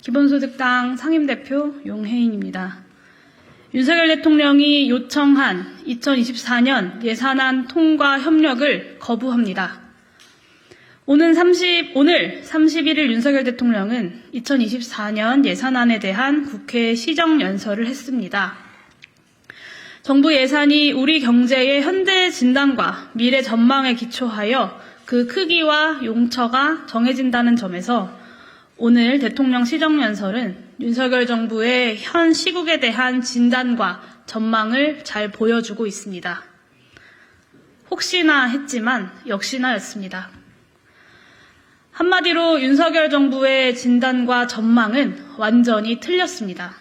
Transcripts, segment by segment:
기본소득당 상임대표 용혜인입니다. 윤석열 대통령이 요청한 2024년 예산안 통과 협력을 거부합니다. 오늘 31일 윤석열 대통령은 2024년 예산안에 대한 국회 시정연설을 했습니다. 정부 예산이 우리 경제의 현재 진단과 미래 전망에 기초하여 그 크기와 용처가 정해진다는 점에서 오늘 대통령 시정연설은 윤석열 정부의 현 시국에 대한 진단과 전망을 잘 보여주고 있습니다. 혹시나 했지만 역시나였습니다. 한마디로 윤석열 정부의 진단과 전망은 완전히 틀렸습니다.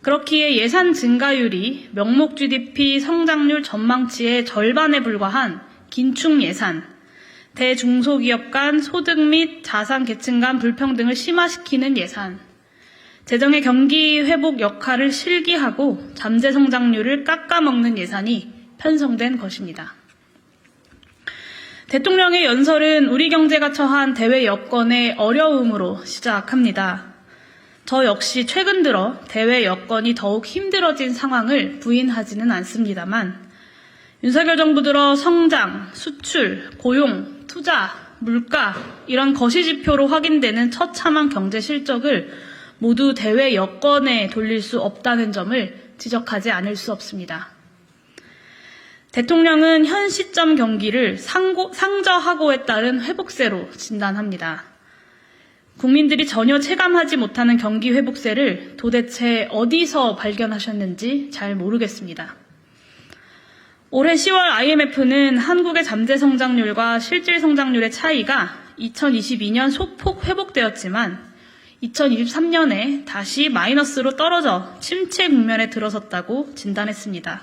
그렇기에 예산 증가율이 명목 GDP 성장률 전망치의 절반에 불과한 긴축 예산, 대중소기업 간 소득 및 자산 계층 간 불평등을 심화시키는 예산, 재정의 경기 회복 역할을 실기하고 잠재 성장률을 깎아먹는 예산이 편성된 것입니다. 대통령의 연설은 우리 경제가 처한 대외 여건의 어려움으로 시작합니다. 저 역시 최근 들어 대외 여건이 더욱 힘들어진 상황을 부인하지는 않습니다만 윤석열 정부 들어 성장, 수출, 고용, 투자, 물가 이런 거시지표로 확인되는 처참한 경제 실적을 모두 대외 여건에 돌릴 수 없다는 점을 지적하지 않을 수 없습니다. 대통령은 현 시점 경기를 상저하고에 따른 회복세로 진단합니다. 국민들이 전혀 체감하지 못하는 경기 회복세를 도대체 어디서 발견하셨는지 잘 모르겠습니다. 올해 10월 IMF는 한국의 잠재 성장률과 실질 성장률의 차이가 2022년 소폭 회복되었지만 2023년에 다시 마이너스로 떨어져 침체 국면에 들어섰다고 진단했습니다.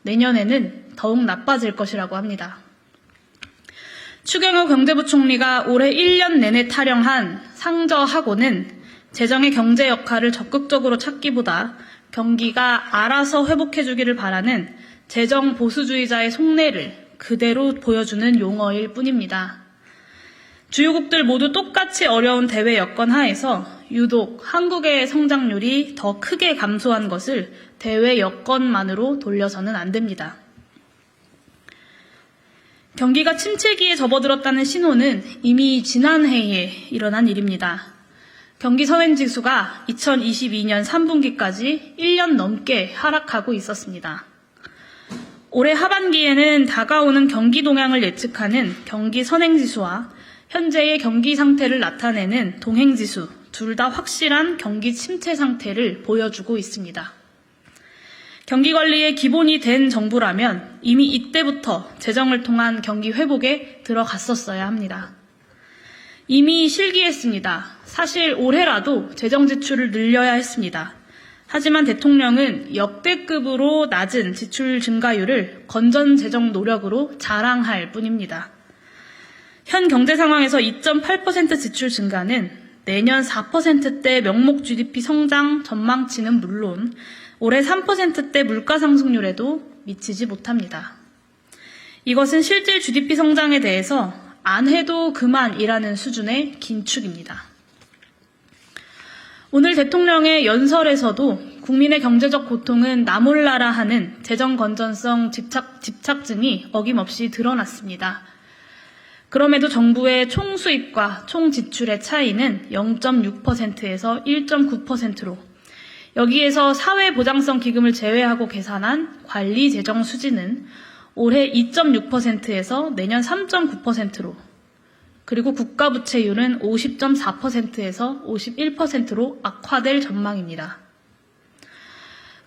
내년에는 더욱 나빠질 것이라고 합니다. 추경호 경제부총리가 올해 1년 내내 타령한 상저하고는 재정의 경제 역할을 적극적으로 찾기보다 경기가 알아서 회복해주기를 바라는 재정 보수주의자의 속내를 그대로 보여주는 용어일 뿐입니다. 주요국들 모두 똑같이 어려운 대외 여건 하에서 유독 한국의 성장률이 더 크게 감소한 것을 대외 여건만으로 돌려서는 안 됩니다. 경기가 침체기에 접어들었다는 신호는 이미 지난해에 일어난 일입니다. 경기 선행지수가 2022년 3분기까지 1년 넘게 하락하고 있었습니다. 올해 하반기에는 다가오는 경기 동향을 예측하는 경기 선행지수와 현재의 경기 상태를 나타내는 동행지수 둘 다 확실한 경기 침체 상태를 보여주고 있습니다. 경기 관리의 기본이 된 정부라면 이미 이때부터 재정을 통한 경기 회복에 들어갔었어야 합니다. 이미 실기했습니다. 사실 올해라도 재정 지출을 늘려야 했습니다. 하지만 대통령은 역대급으로 낮은 지출 증가율을 건전 재정 노력으로 자랑할 뿐입니다. 현 경제 상황에서 2.8% 지출 증가는 내년 4%대 명목 GDP 성장 전망치는 물론 올해 3%대 물가 상승률에도 미치지 못합니다. 이것은 실질 GDP 성장에 대해서 안 해도 그만이라는 수준의 긴축입니다. 오늘 대통령의 연설에서도 국민의 경제적 고통은 나 몰라라 하는 재정 건전성 집착증이 어김없이 드러났습니다. 그럼에도 정부의 총 수입과 총 지출의 차이는 0.6%에서 1.9%로 여기에서 사회보장성 기금을 제외하고 계산한 관리 재정 수지는 올해 2.6%에서 내년 3.9%로 그리고 국가부채율은 50.4%에서 51%로 악화될 전망입니다.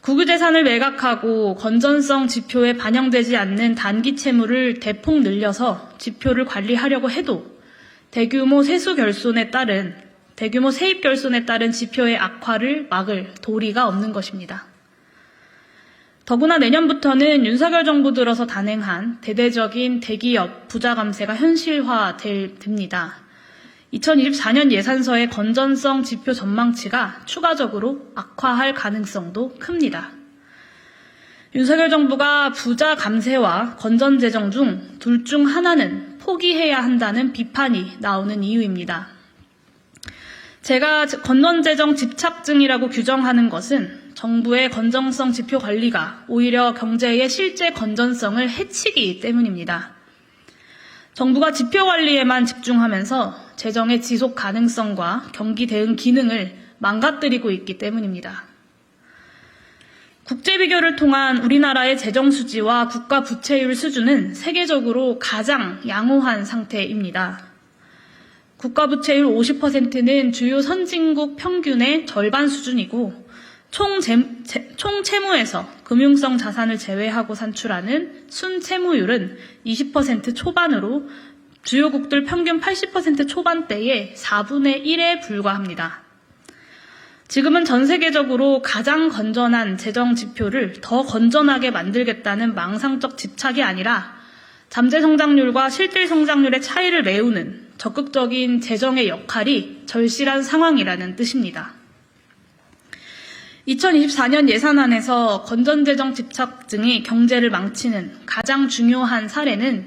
국유재산을 매각하고 건전성 지표에 반영되지 않는 단기 채무를 대폭 늘려서 지표를 관리하려고 해도 대규모 세입 결손에 따른 지표의 악화를 막을 도리가 없는 것입니다. 더구나 내년부터는 윤석열 정부 들어서 단행한 대대적인 대기업 부자 감세가 현실화됩니다. 2024년 예산서의 건전성 지표 전망치가 추가적으로 악화할 가능성도 큽니다. 윤석열 정부가 부자 감세와 건전 재정 중 둘 중 하나는 포기해야 한다는 비판이 나오는 이유입니다. 제가 건전재정 집착증이라고 규정하는 것은 정부의 건전성 지표 관리가 오히려 경제의 실제 건전성을 해치기 때문입니다. 정부가 지표 관리에만 집중하면서 재정의 지속 가능성과 경기 대응 기능을 망가뜨리고 있기 때문입니다. 국제 비교를 통한 우리나라의 재정 수지와 국가 부채율 수준은 세계적으로 가장 양호한 상태입니다. 국가 부채율 50%는 주요 선진국 평균의 절반 수준이고 총 채무에서 금융성 자산을 제외하고 산출하는 순채무율은 20% 초반으로 주요국들 평균 80% 초반대의 4분의 1에 불과합니다. 지금은 전 세계적으로 가장 건전한 재정 지표를 더 건전하게 만들겠다는 망상적 집착이 아니라 잠재 성장률과 실질 성장률의 차이를 메우는 적극적인 재정의 역할이 절실한 상황이라는 뜻입니다. 2024년 예산안에서 건전재정 집착증이 경제를 망치는 가장 중요한 사례는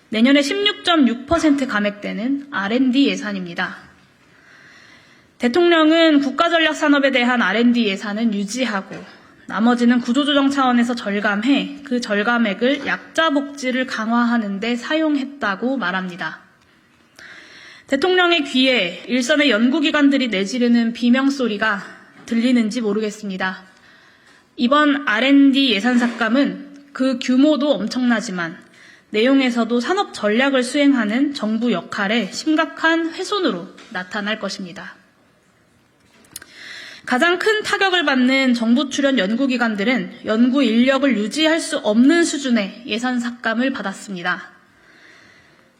내년에 16.6% 감액되는 R&D 예산입니다. 대통령은 국가전략산업에 대한 R&D 예산은 유지하고 나머지는 구조조정 차원에서 절감해 그 절감액을 약자복지를 강화하는 데 사용했다고 말합니다. 대통령의 귀에 일선의 연구기관들이 내지르는 비명소리가 들리는지 모르겠습니다. 이번 R&D 예산 삭감은 그 규모도 엄청나지만 내용에서도 산업 전략을 수행하는 정부 역할의 심각한 훼손으로 나타날 것입니다. 가장 큰 타격을 받는 정부 출연 연구기관들은 연구 인력을 유지할 수 없는 수준의 예산 삭감을 받았습니다.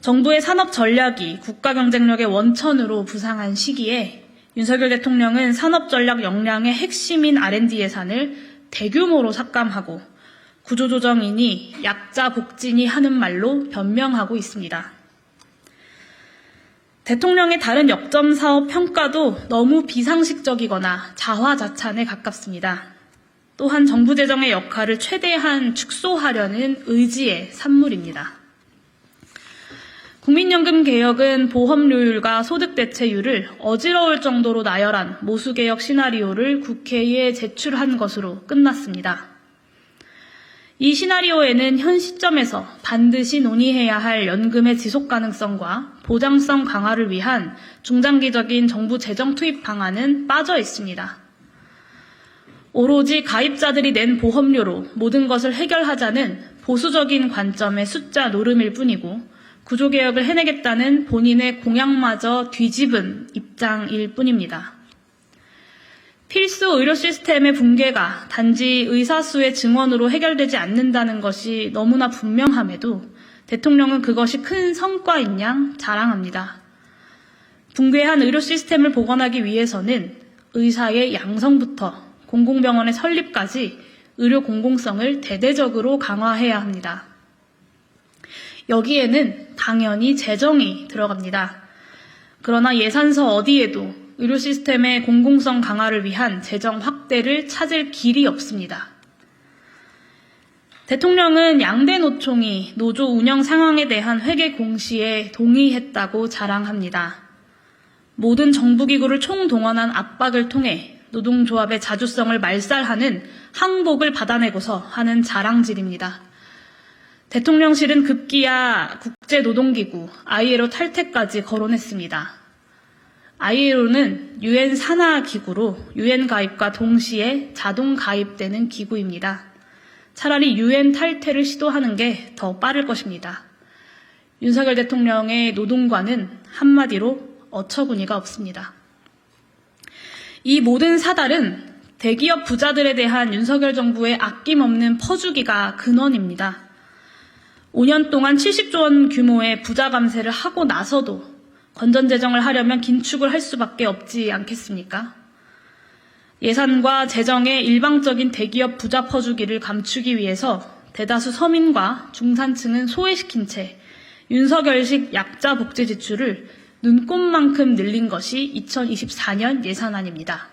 정부의 산업 전략이 국가 경쟁력의 원천으로 부상한 시기에 윤석열 대통령은 산업 전략 역량의 핵심인 R&D 예산을 대규모로 삭감하고 구조조정이니 약자 복지니 하는 말로 변명하고 있습니다. 대통령의 다른 역점 사업 평가도 너무 비상식적이거나 자화자찬에 가깝습니다. 또한 정부 재정의 역할을 최대한 축소하려는 의지의 산물입니다. 국민연금 개혁은 보험료율과 소득대체율을 어지러울 정도로 나열한 모수개혁 시나리오를 국회에 제출한 것으로 끝났습니다. 이 시나리오에는 현 시점에서 반드시 논의해야 할 연금의 지속 가능성과 보장성 강화를 위한 중장기적인 정부 재정 투입 방안은 빠져 있습니다. 오로지 가입자들이 낸 보험료로 모든 것을 해결하자는 보수적인 관점의 숫자 노름일 뿐이고 구조개혁을 해내겠다는 본인의 공약마저 뒤집은 입장일 뿐입니다. 필수 의료 시스템의 붕괴가 단지 의사수의 증언으로 해결되지 않는다는 것이 너무나 분명함에도 대통령은 그것이 큰 성과인 양 자랑합니다. 붕괴한 의료 시스템을 복원하기 위해서는 의사의 양성부터 공공병원의 설립까지 의료 공공성을 대대적으로 강화해야 합니다. 여기에는 당연히 재정이 들어갑니다. 그러나 예산서 어디에도 의료 시스템의 공공성 강화를 위한 재정 확대를 찾을 길이 없습니다. 대통령은 양대 노총이 노조 운영 상황에 대한 회계 공시에 동의했다고 자랑합니다. 모든 정부기구를 총동원한 압박을 통해 노동조합의 자주성을 말살하는 항복을 받아내고서 하는 자랑질입니다. 대통령실은 급기야 국제노동기구 ILO 탈퇴까지 거론했습니다. ILO는 UN 산하 기구로 UN 가입과 동시에 자동 가입되는 기구입니다. 차라리 UN 탈퇴를 시도하는 게 더 빠를 것입니다. 윤석열 대통령의 노동관은 한마디로 어처구니가 없습니다. 이 모든 사달은 대기업 부자들에 대한 윤석열 정부의 아낌없는 퍼주기가 근원입니다. 5년 동안 70조 원 규모의 부자 감세를 하고 나서도 건전재정을 하려면 긴축을 할 수밖에 없지 않겠습니까? 예산과 재정의 일방적인 대기업 부자 퍼주기를 감추기 위해서 대다수 서민과 중산층은 소외시킨 채 윤석열식 약자 복지 지출을 눈꼽만큼 늘린 것이 2024년 예산안입니다.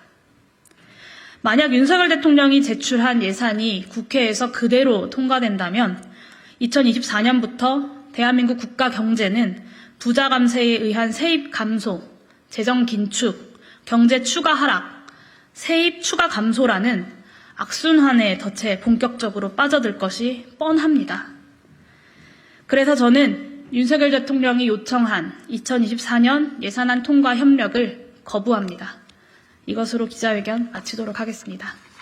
만약 윤석열 대통령이 제출한 예산이 국회에서 그대로 통과된다면 2024년부터 대한민국 국가 경제는 부자 감세에 의한 세입 감소, 재정 긴축, 경제 추가 하락, 세입 추가 감소라는 악순환의 덫에 본격적으로 빠져들 것이 뻔합니다. 그래서 저는 윤석열 대통령이 요청한 2024년 예산안 통과 협력을 거부합니다. 이것으로 기자회견 마치도록 하겠습니다.